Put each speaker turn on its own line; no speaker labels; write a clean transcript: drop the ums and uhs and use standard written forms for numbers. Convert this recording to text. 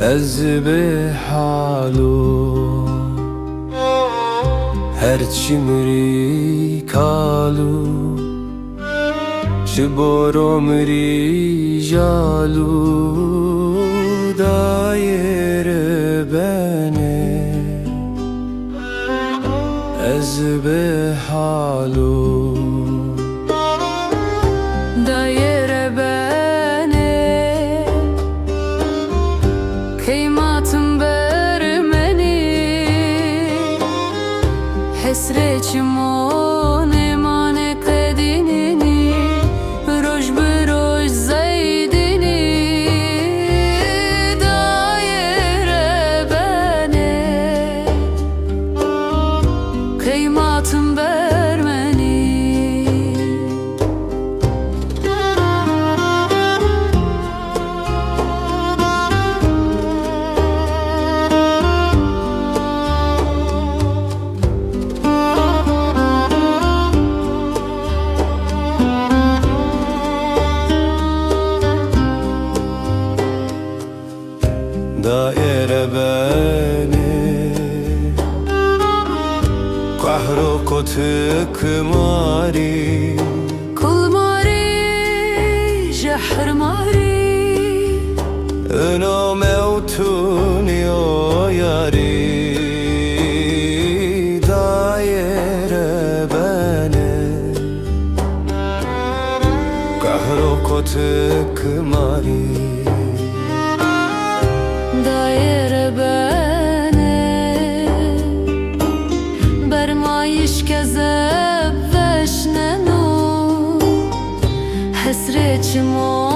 Ez behalu Herçi mri kalu Şiboro mri jalu Daire bene Ez behalu
Daire bene Kıymatım vermeni Hesreçim on emane kedinini Roj be roj zeydini Daire bene Kıymatım vermeni
Daire beni Kahro kotu kımari
Kulmari Jahar mari
Öno mevtuni o yari Daire beni Kahro kotu kımari
Daire bene Bermayiş kezeb veşnenu Hesreçim o